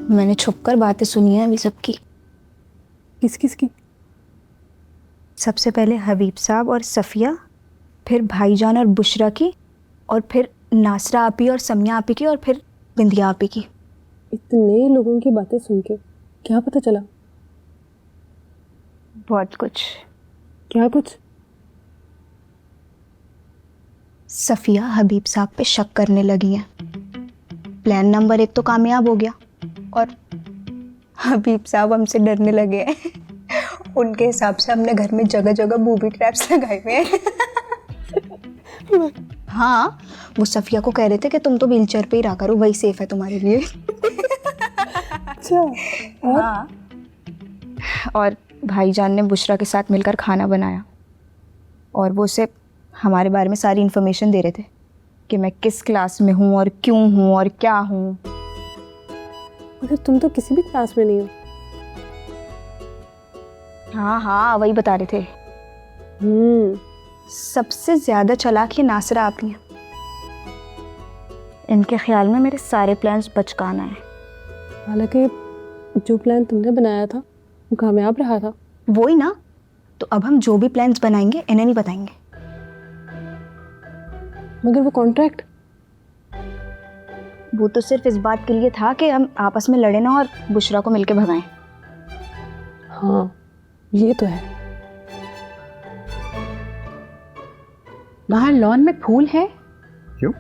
मैंने छुपकर बातें सुनी हैं अभी सबकी। किस किस की? सबसे पहले हबीब साहब और सफ़िया, फिर भाईजान और बुशरा की, और फिर नासरा आपी और समिया आपी की, और फिर बिंदिया आपी की। इतने लोगों की बातें सुन के क्या पता चला? बहुत कुछ। क्या कुछ? सफ़िया हबीब साहब पे शक करने लगी हैं। प्लान नंबर 1 तो कामयाब हो गया, और हबीब साहब हमसे डरने लगे हैं। उनके हिसाब से हमने घर में जगह जगह बूबी ट्रैप्स लगाए हुए हैं। हाँ, वो सफ़िया को कह रहे थे कि तुम तो व्हीलचेयर पे ही रहा करो, वही सेफ है तुम्हारे लिए। अच्छा। हाँ। और भाईजान ने बुशरा के साथ मिलकर खाना बनाया, और वो उसे हमारे बारे में सारी इन्फॉर्मेशन दे रहे थे कि मैं किस क्लास में हूँ और क्यों हूँ और क्या हूँ। मगर तुम तो किसी भी क्लास में नहीं हो। हाँ हाँ, वही बता रहे थे। सबसे ज्यादा चालाक ये नासरा आपी हैं। इनके ख्याल में मेरे सारे प्लान्स बचकाना है। हालांकि जो प्लान तुमने बनाया था वो कामयाब रहा था। वही ना, तो अब हम जो भी प्लान्स बनाएंगे इन्हें नहीं बताएंगे। मगर वो कॉन्ट्रैक्ट? वो तो सिर्फ इस बात के लिए था कि हम आपस में लड़े ना और बुशरा को मिलके भगाएं। हाँ, ये तो है। बाहर लॉन में फूल है? क्यों?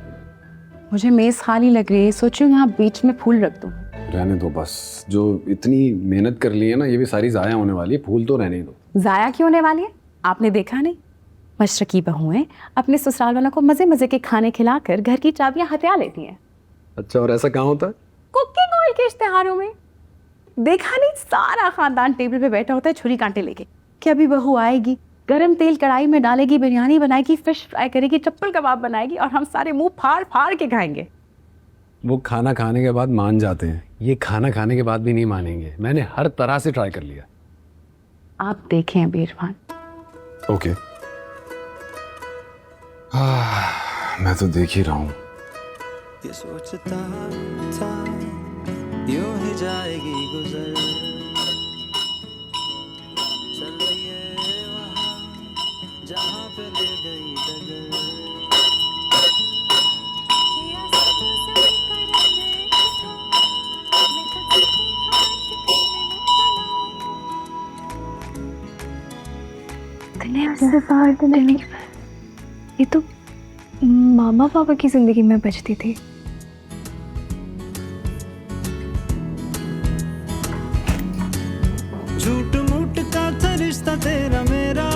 मुझे मेज खाली लग रही है, सोचूं यहाँ बीच में फूल रख दूं। रहने दो बस, जो इतनी मेहनत कर ली है ना, ये भी सारी जाया होने वाली है। फूल तो रहने दो। जाया क्यों होने वाली है? आपने देखा नहीं, मशरकी बहुएं अपने ससुराल वालों को मजे मजे के खाने खिलाकर घर की चाबियां हथिया लेती हैं। अच्छा, और ऐसा कहाँ होता है? कुकिंग ऑयल के इश्तेहारों में। देखा नहीं, सारा खानदान टेबल पे बैठा होता है छुरी कांटे लेके कि अभी बहू आएगी, गरम तेल कढ़ाई में डालेगी, बिरयानी बनाएगी, फिश फ्राई करेगी, चप्पल कबाब बनाएगी, और हम सारे मुंह फाड़ फाड़ के खाएंगे। वो खाना खाने के बाद मान जाते हैं, ये खाना खाने के बाद भी नहीं मानेंगे। मैंने हर तरह से ट्राई कर लिया। आप देखें अभी इरफान। ओके। मैं तो देख ही रहा हूँ। ये सोचता था यूं ही जाएगी गुजर, चल ये वहाँ जहाँ पे ले गई डगर। ये तो मामा पापा की जिंदगी में बचती थी। झूठ मूठ का था रिश्ता तेरा मेरा,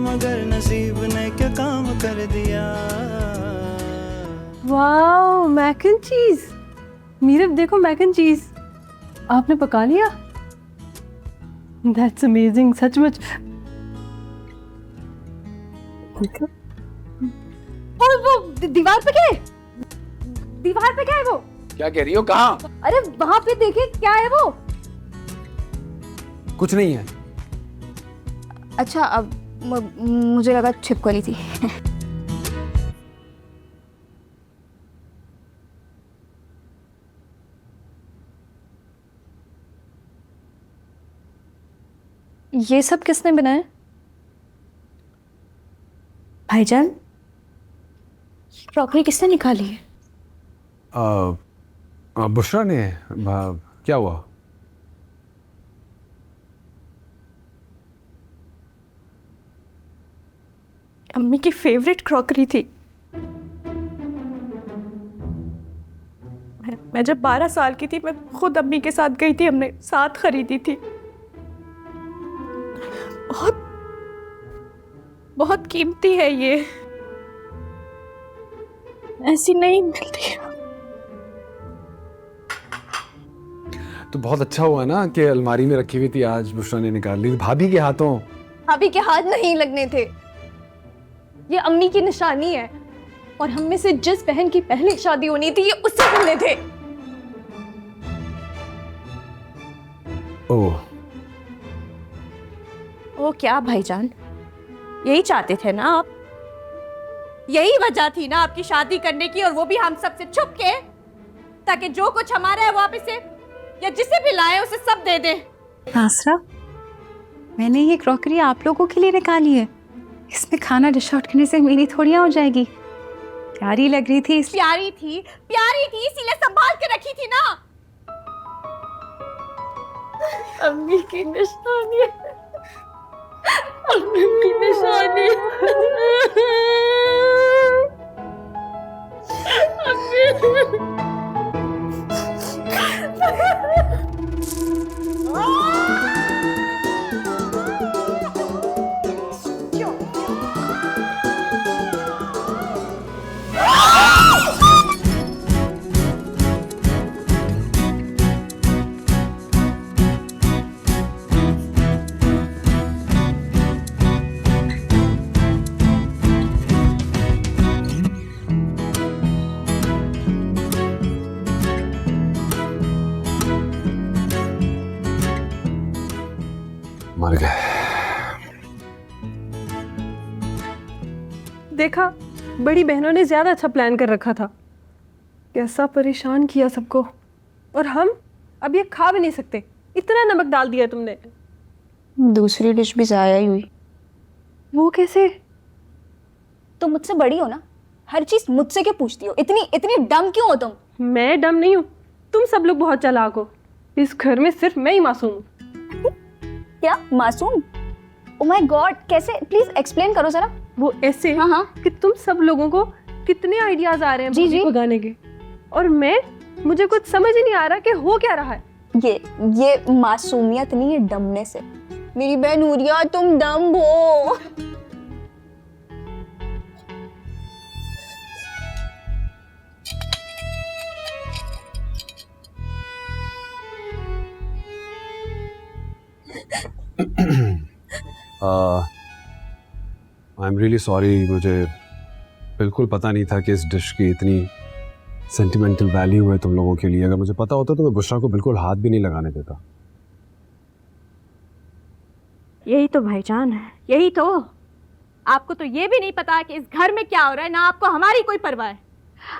मगर नसीब ने क्या काम कर दिया। वाओ, मैक एंड चीज। मीरब देखो, मैक एंड चीज आपने पका लिया। दैट्स अमेजिंग, सचमुच। और वो दीवार पे क्या है? दीवार पे क्या है वो? क्या कह रही हो? कहाँ? अरे वहां पे देखिए, क्या है वो? कुछ नहीं है। अच्छा, अब मुझे लगा छिपकली थी। ये सब किसने बनाया? भाईजान, क्रॉकरी किसने निकाली है? बुशरा ने। क्या हुआ? अम्मी की फेवरेट क्रॉकरी थी। मैं जब 12 साल की थी, मैं खुद अम्मी के साथ गई थी, हमने साथ खरीदी थी। बहुत बहुत कीमती है ये, ऐसी नहीं मिलती। तो बहुत अच्छा हुआ ना कि अलमारी में रखी हुई थी, आज बुशरा ने निकाल ली। भाभी के हाथों। भाभी के हाथ नहीं लगने थे, ये अम्मी की निशानी है। और हम में से जिस बहन की पहले शादी होनी थी, ये उससे पहले थे। ओह, ओ क्या भाईजान, यही चाहते थे ना आप? यही वजह थी ना आपकी शादी करने की, और वो भी हम सबसे छुप के, ताकि जो कुछ हमारा है वो आप इसे या जिसे भी लाए उसे सब दे दे। आसरा, मैंने ये क्रॉकरी आप लोगों के लिए निकाली है। इसमें खाना डिश आउट करने से मेरी थोड़ियाँ हो जाएगी। प्यारी लग रही थी इसलिए। प्यारी थी इसीलिए संभाल के रखी थी ना। अम्मी की निशानी, अम्मी की निशानी। मर गए। देखा, बड़ी बहनों ने ज्यादा अच्छा प्लान कर रखा था। कैसा परेशान किया सबको, और हम अब ये खा भी नहीं सकते। इतना नमक डाल दिया तुमने। दूसरी डिश भी ज़ाया ही हुई। वो कैसे? तुम मुझसे बड़ी हो ना, हर चीज़ मुझसे क्यों पूछती हो? इतनी इतनी डम क्यों हो तुम? मैं डम नहीं हूँ, तुम सब लोग बहुत चालाक हो। इस घर में सिर्फ मैं ही मासूम हूँ। क्या मासूम? ओह माय गॉड, कैसे? प्लीज एक्सप्लेन करो जरा। वो ऐसे हाँ। कि तुम सब लोगों को कितने आइडियाज आ रहे हैं जी। भगाने के, और मुझे कुछ समझ ही नहीं आ रहा कि हो क्या रहा है। ये मासूमियत नहीं, ये डमनेस है। मेरी बहन नूरिया, तुम डम हो। आई एम रियली सॉरी, मुझे बिल्कुल पता नहीं था कि इस डिश की इतनी सेंटिमेंटल वैल्यू है तुम लोगों के लिए। अगर मुझे पता होता तो मैं बुशरा को बिल्कुल हाथ भी नहीं लगाने देता। यही तो भाईजान है, यही तो। आपको तो ये भी नहीं पता कि इस घर में क्या हो रहा है, ना आपको हमारी कोई परवाह है।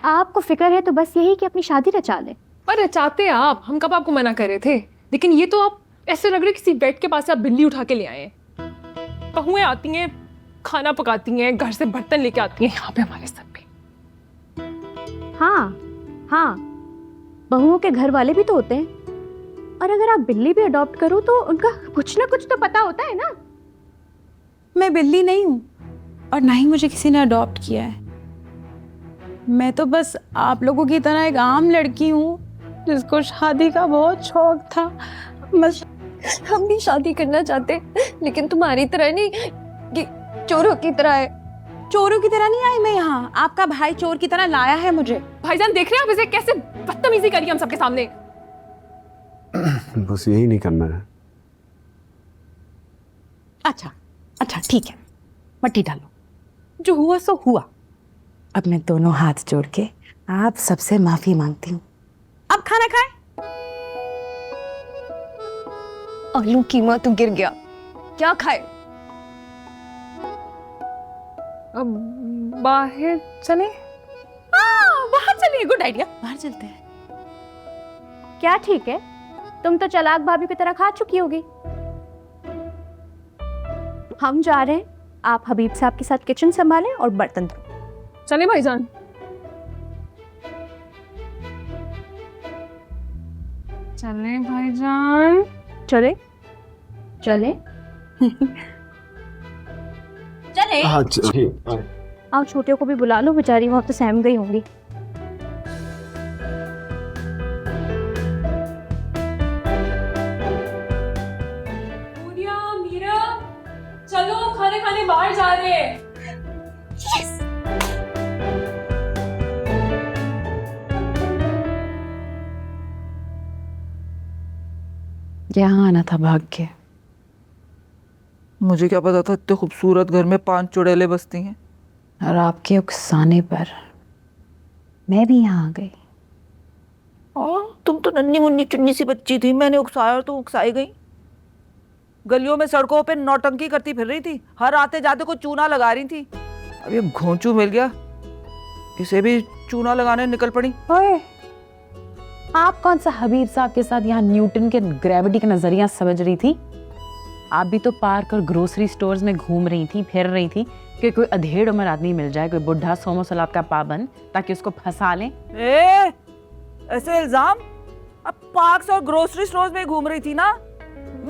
आपको फिक्र है तो बस यही कि अपनी शादी रचा ले। पर रचाते आप, हम कब आपको मना कर रहे थे? लेकिन ये तो आप ऐसे लग रहे किसी बेड के पास से आप बिल्ली उठा के ले आए हैं। बहुएं आती हैं, खाना पकाती हैं, घर से बर्तन लेके आती हैं यहाँ पे हमारे सर पे। हाँ, बहुओं के घर वाले भी तो होते हैं। और अगर आप बिल्ली भी अडॉप्ट करो तो उनका कुछ ना कुछ तो पता होता है ना। मैं बिल्ली नहीं हूँ और ना ही मुझे किसी ने अडॉप्ट किया है। मैं तो बस आप लोगों की तरह एक आम लड़की हूँ जिसको शादी का बहुत शौक था। बस हम भी शादी करना चाहते, लेकिन तुम्हारी तरह नहीं कि चोरों की तरह है। चोरों की तरह नहीं आई मैं यहाँ, आपका भाई चोर की तरह लाया है मुझे। भाईजान देख रहे हैं आप इसे कैसे बदतमीजी करी हम सबके सामने। बस यही नहीं करना है। अच्छा ठीक है, मट्टी डालो। जो हुआ सो हुआ। अब मैं दोनों हाथ जोड़ के आप सबसे माफी मांगती हूँ। अब खाना खाएं। आलू कीमा तो गिर गया, क्या खाए? अब बाहर चले? बाहर चलिए, गुड आइडिया, बाहर चलते हैं। क्या ठीक है, तुम तो चालाक भाभी की तरह खा चुकी होगी। हम जा रहे हैं, आप हबीब साहब के साथ किचन संभालें और बर्तन धो। चले भाईजान? चले भाईजान? चले चले चले। हाँ ठीक। आओ छोटियों को भी बुला लो, बेचारी वहां तो सहम गई होंगी। मीरा, चलो खाने खाने बाहर जा रहे हैं। यहाँ आना था भाग के। मुझे क्या पता था इतने खूबसूरत घर में 5 चुड़ैलें बसती हैं। और आपके उकसाने पर मैं भी यहाँ आ गई। और तुम तो नन्ही मुन्नी चुन्नी सी बच्ची थी, मैंने उकसाया और तुम उकसाई गई। गलियों में सड़कों पे नौटंकी करती फिर रही थी, हर आते जाते को चूना लगा रही थी। अब ये घोंचू मिल गया, इसे भी चूना लगाने निकल पड़ी। ओए, आप कौन सा हबीब साहब के साथ यहाँ न्यूटन के ग्रेविटी का नजरिया समझ रही थी? आप भी तो पार्क और ग्रोसरी स्टोर्स में घूम रही थी, फिर रही थी कि कोई अधेड़ उम्र आदमी मिल जाए, कोई बुढ़ा सोमो सलाब का पाबंद, ताकि उसको फंसा लें। ऐसे इल्जाम? अब पार्क्स और ग्रोसरी स्टोर्स में घूम रही थी ना।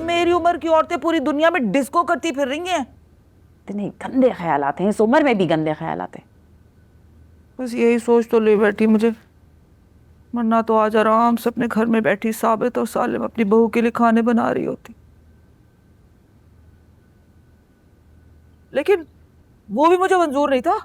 मेरी उम्र की औरतें पूरी दुनिया में डिस्को करती फिर रही हैं। इतने गंदे ख्याल आते हैं, इस उम्र में भी गंदे ख्याल आते हैं। बस यही सोच तो ले बैठी मुझे, वरना तो आज आराम से अपने घर में बैठी साबित और सालिम अपनी बहू के लिए खाने बना रही होती। लेकिन वो भी मुझे मंजूर नहीं था।